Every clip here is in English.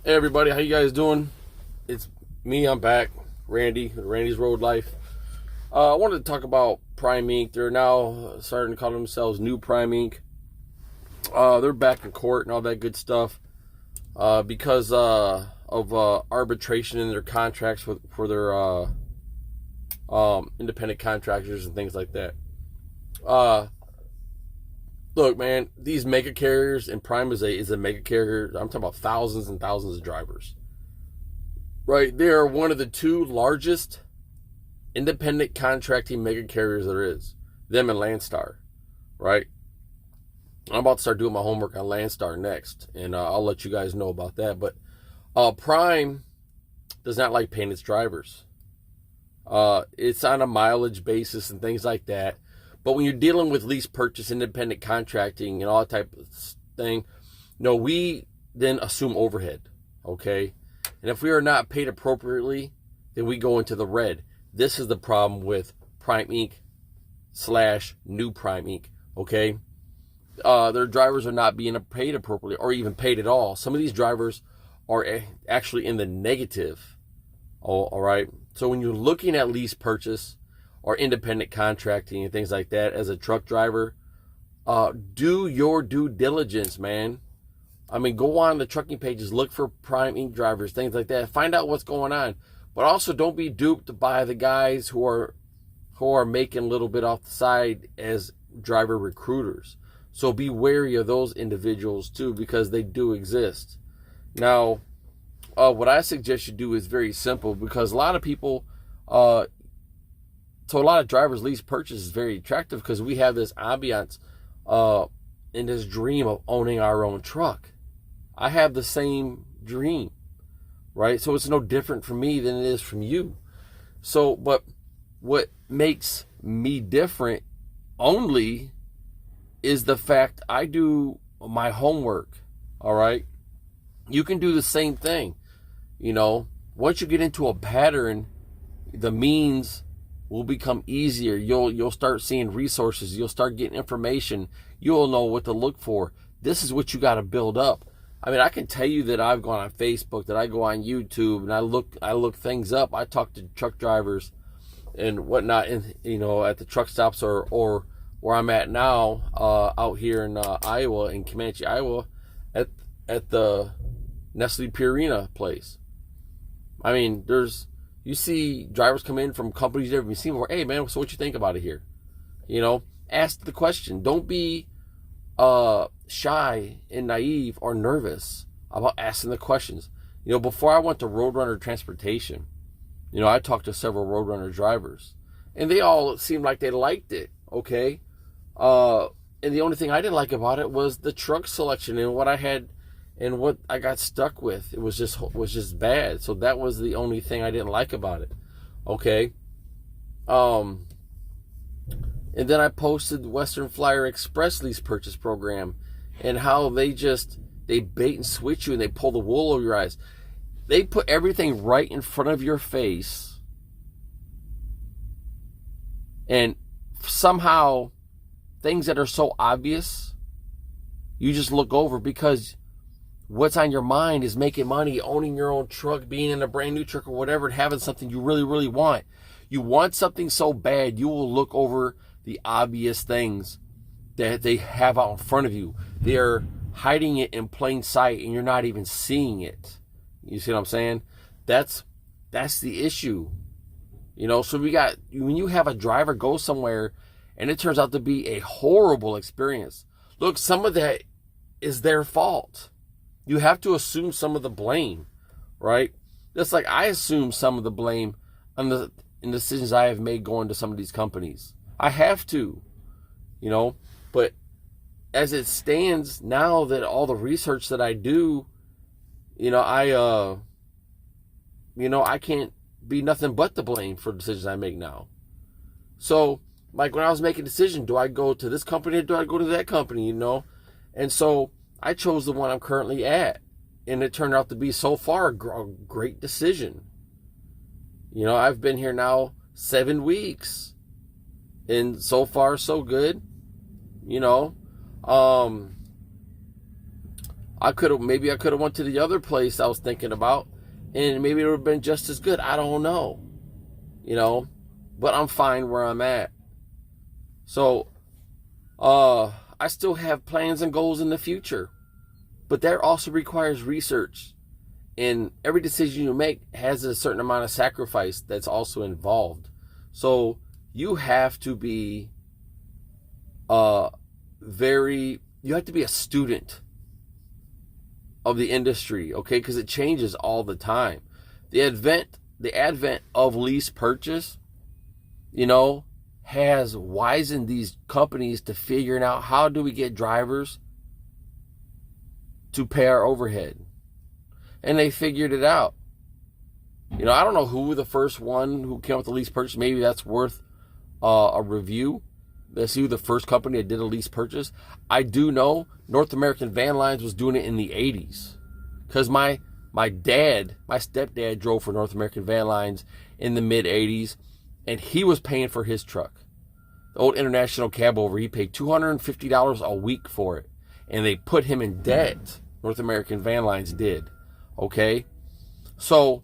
Hey everybody, how you guys doing? It's me, I'm back. Randy's Road Life. I wanted to talk about Prime Inc. They're now starting to call themselves New Prime Inc. They're back in court and all that good stuff because of arbitration in their contracts for their independent contractors and things like that. Look, man, these mega carriers, and Prime is a mega carrier. I'm talking about thousands and thousands of drivers. Right, they are one of the two largest independent contracting mega carriers there is. Them and Landstar, right? I'm about to start doing my homework on Landstar next, and I'll let you guys know about that. But Prime does not like paying its drivers. It's on a mileage basis and things like that. But when you're dealing with lease purchase, independent contracting, and all that type of thing, no, we then assume overhead, okay? And if we are not paid appropriately, then we go into the red. This is the problem with Prime Inc. / New Prime Inc., okay? Their drivers are not being paid appropriately or even paid at all. Some of these drivers are actually in the negative, all right? So when you're looking at lease purchase or independent contracting and things like that as a truck driver, do your due diligence, man. I mean, go on the trucking pages, look for Prime Inc. drivers, things like that. Find out what's going on. But also don't be duped by the guys who are making a little bit off the side as driver recruiters. So be wary of those individuals too, because they do exist. Now, what I suggest you do is very simple, because a lot of people, so a lot of drivers, lease purchase is very attractive because we have this ambiance and this dream of owning our own truck. I have the same dream, right? So it's no different for me than it is from you. So, but what makes me different only is the fact I do my homework, all right? You can do the same thing. You know, once you get into a pattern, the means will become easier. You'll start seeing resources. You'll start getting information. You'll know what to look for. This is what you got to build up. I mean, I can tell you that I've gone on Facebook, that I go on YouTube, and I look things up. I talk to truck drivers and whatnot, and at the truck stops or where I'm at now, out here in Iowa, in Comanche, Iowa, at the Nestle Purina place. I mean, you see drivers come in from companies you've never even seen before. Hey, man, so what you think about it here? Ask the question. Don't be shy and naive or nervous about asking the questions. Before I went to Roadrunner Transportation, I talked to several Roadrunner drivers, and they all seemed like they liked it, okay? And the only thing I didn't like about it was the truck selection and what I had and what I got stuck with. It was just bad. So that was the only thing I didn't like about it, okay? And then I posted Western Flyer Express lease purchase program and how they bait and switch you and they pull the wool over your eyes. They put everything right in front of your face, and somehow things that are so obvious, you just look over, because what's on your mind is making money, owning your own truck, being in a brand new truck or whatever, and having something you really, really want. You want something so bad, you will look over the obvious things that they have out in front of you. They're hiding it in plain sight, and you're not even seeing it. You see what I'm saying? That's the issue. So when you have a driver go somewhere and it turns out to be a horrible experience, look, some of that is their fault. You have to assume some of the blame, right? Just like I assume some of the blame on the decisions I have made going to some of these companies. I have to, but as it stands now, that all the research that I do, I can't be nothing but to blame for decisions I make now. So, like when I was making a decision, do I go to this company or do I go to that company, And so I chose the one I'm currently at, and it turned out to be so far a great decision. I've been here now 7 weeks, and so far so good. Maybe I could have went to the other place I was thinking about, and maybe it would have been just as good. I don't know, but I'm fine where I'm at. So, I still have plans and goals in the future, but that also requires research, and every decision you make has a certain amount of sacrifice that's also involved. So you have to be you have to be a student of the industry, okay? Because it changes all the time. The advent of lease purchase, has wizened these companies to figuring out how do we get drivers to pay our overhead. And they figured it out. I don't know who the first one who came up with the lease purchase. Maybe that's worth a review. Let's see who the first company that did a lease purchase. I do know North American Van Lines was doing it in the 80s. Because my stepdad drove for North American Van Lines in the mid 80s, and he was paying for his truck. The old International cab over, he paid $250 a week for it. And they put him in debt. North American Van Lines did. Okay? So,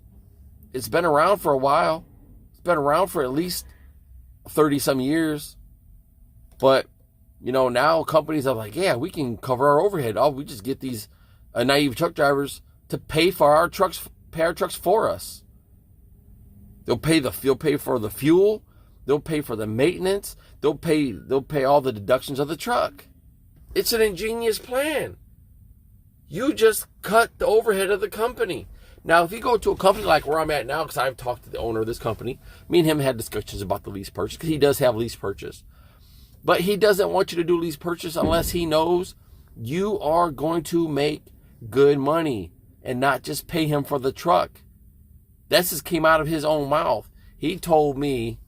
it's been around for a while. It's been around for at least 30 some years. But, now companies are like, yeah, we can cover our overhead. Oh, we just get these naive truck drivers to pay for our trucks for us. They'll pay for the fuel. They'll pay for the maintenance. They'll pay all the deductions of the truck. It's an ingenious plan. You just cut the overhead of the company. Now, if you go to a company like where I'm at now, because I've talked to the owner of this company, me and him had discussions about the lease purchase, because he does have lease purchase. But he doesn't want you to do lease purchase unless he knows you are going to make good money and not just pay him for the truck. That just came out of his own mouth. He told me,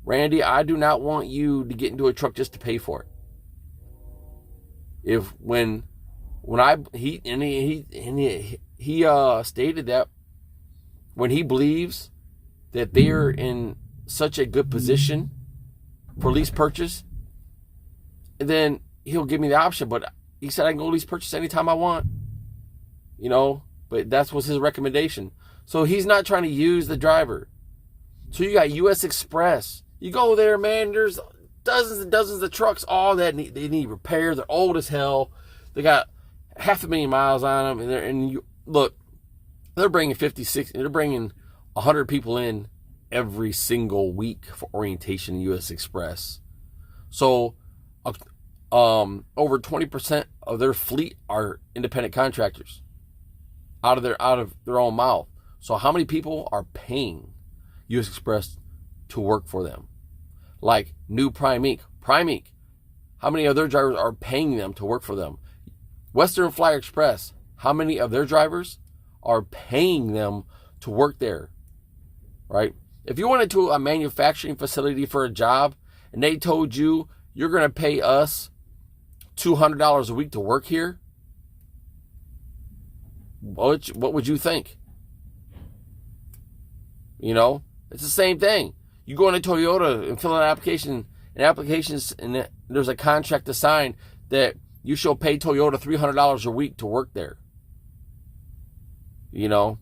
Randy, I do not want you to get into a truck just to pay for it. He stated that when he believes that they're in such a good position for lease purchase, then he'll give me the option. But he said I can go lease purchase anytime I want, but that was his recommendation. So he's not trying to use the driver. So you got U.S. Express. You go there, man, there's dozens and dozens of trucks, all that they need repair. They're old as hell. They got 500,000 miles on them. They're bringing 50, 60, they're bringing 100 people in every single week for orientation in U.S. Express. So over 20% of their fleet are independent contractors out of their own mouth. So how many people are paying U.S. Express to work for them? Like New Prime Inc. How many of their drivers are paying them to work for them? Western Flyer Express. How many of their drivers are paying them to work there? Right? If you went into a manufacturing facility for a job and they told you you're going to pay us $200 a week to work here, what would you think? It's the same thing. You go into Toyota and fill out an application, and there's a contract to sign that you shall pay Toyota $300 a week to work there. I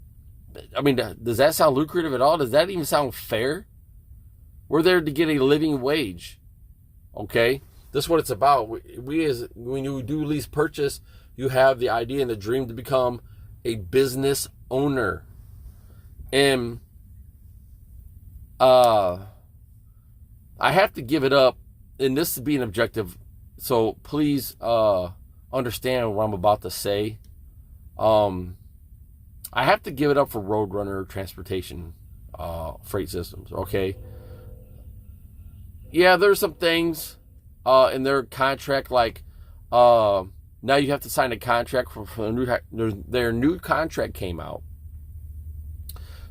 mean, does that sound lucrative at all? Does that even sound fair? We're there to get a living wage. Okay? This is what it's about. When you do lease purchase, you have the idea and the dream to become a business owner. And I have to give it up, and this is being objective, so please understand what I'm about to say. I have to give it up for Roadrunner Transportation Freight Systems, okay? Yeah, there's some things in their contract, like now you have to sign a contract for their new contract came out.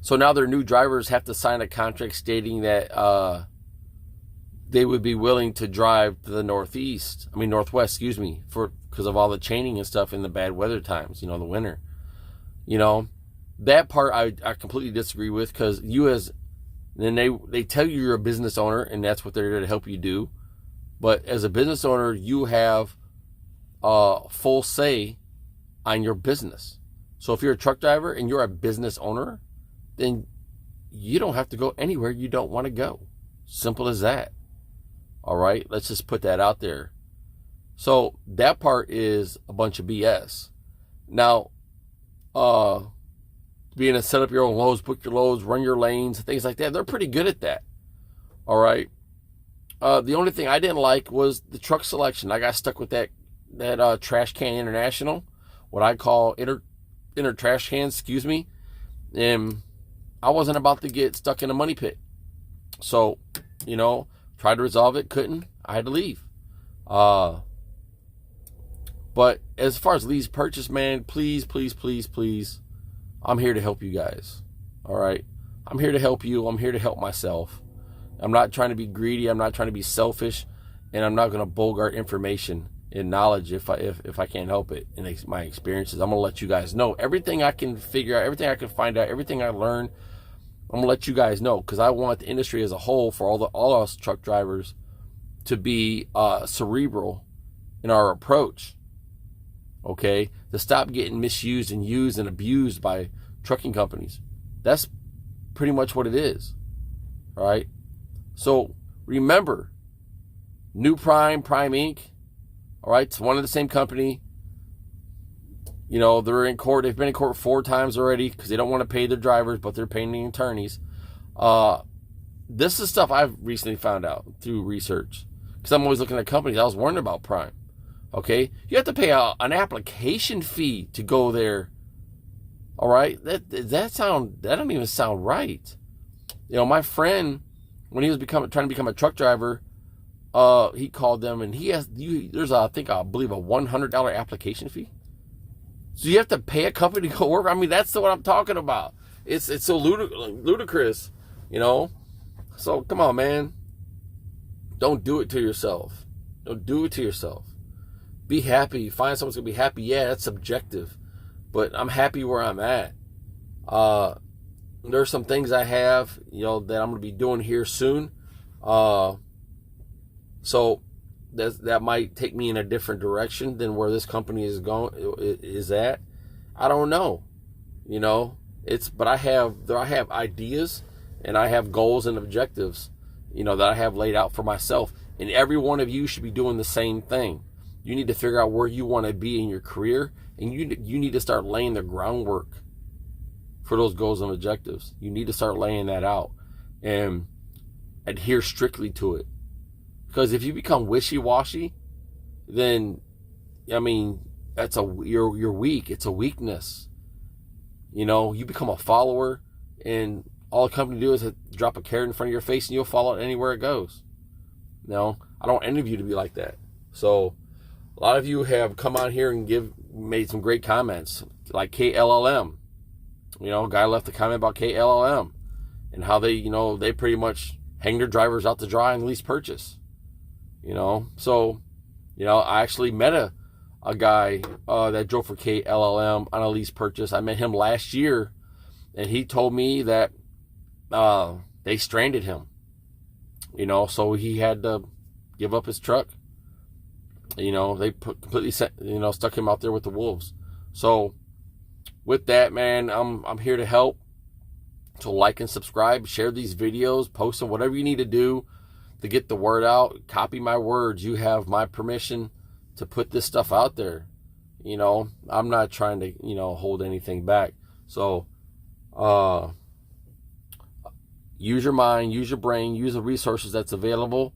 So now their new drivers have to sign a contract stating that they would be willing to drive to the northwest, because of all the chaining and stuff in the bad weather times, the winter. That part I completely disagree with, because they tell you you're a business owner, and that's what they're there to help you do. But as a business owner, you have full say on your business. So if you're a truck driver and you're a business owner, then you don't have to go anywhere you don't want to go. Simple as that. All right, let's just put that out there. So that part is a bunch of BS. Now, being able to set up your own loads, book your loads, run your lanes, things like that, they're pretty good at that. All right. The only thing I didn't like was the truck selection. I got stuck with that Trash Can International, what I call inner trash cans, excuse me. And I wasn't about to get stuck in a money pit. So, tried to resolve it, couldn't. I had to leave. But as far as lease purchase, man, please, please, please, please, I'm here to help you guys. All right? I'm here to help you. I'm here to help myself. I'm not trying to be greedy. I'm not trying to be selfish. And I'm not going to bogart information and knowledge if I can't help it in my experiences. I'm going to let you guys know everything I can figure out, everything I can find out, everything I learn. I'm going to let you guys know, because I want the industry as a whole, for all us truck drivers, to be cerebral in our approach. Okay? To stop getting misused and used and abused by trucking companies. That's pretty much what it is. All right? So remember, New Prime Inc., all right, it's one of the same company. They're in court. They've been in court 4 times already because they don't want to pay their drivers, but they're paying the attorneys. This is stuff I've recently found out through research, because I'm always looking at companies. I was wondering about Prime. Okay, you have to pay an application fee to go there. All right, that don't even sound right. My friend, when he was trying to become a truck driver, he called them, and there's I believe a $100 application fee. So you have to pay a company to go work. I mean, that's what I'm talking about. It's so ludicrous, So come on, man. Don't do it to yourself. Don't do it to yourself. Be happy. Find someone's gonna be happy. Yeah, that's subjective, but I'm happy where I'm at. There's some things I have, that I'm gonna be doing here soon. So that might take me in a different direction than where this company is at. I don't know. But I have ideas, and I have goals and objectives, that I have laid out for myself. And every one of you should be doing the same thing. You need to figure out where you want to be in your career, and you need to start laying the groundwork for those goals and objectives. You need to start laying that out and adhere strictly to it. Because if you become wishy-washy, then, you're weak. It's a weakness. You become a follower, and all the company do is drop a carrot in front of your face, and you'll follow it anywhere it goes. I don't want any of you to be like that. So a lot of you have come on here and made some great comments, like KLLM. Guy left a comment about KLLM and how they pretty much hang their drivers out to dry and lease purchase. So, I actually met a guy that drove for KLLM on a lease purchase. I met him last year, and he told me that they stranded him. So he had to give up his truck. They completely stuck him out there with the wolves. So with that, man, I'm here to help. So like and subscribe, share these videos, post them, whatever you need to do to get the word out. Copy my words. You have my permission to put this stuff out there. I'm not trying to, hold anything back. So, use your mind, use your brain, use the resources that's available,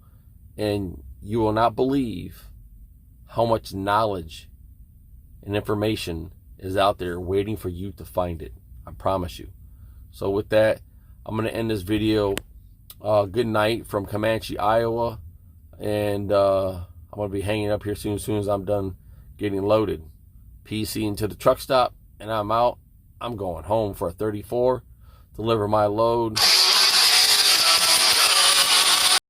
and you will not believe how much knowledge and information is out there waiting for you to find it. I promise you. So with that, I'm going to end this video. Good night from Comanche, Iowa. And I'm going to be hanging up here soon as I'm done getting loaded. PC into the truck stop, and I'm out. I'm going home for a 34. Deliver my load.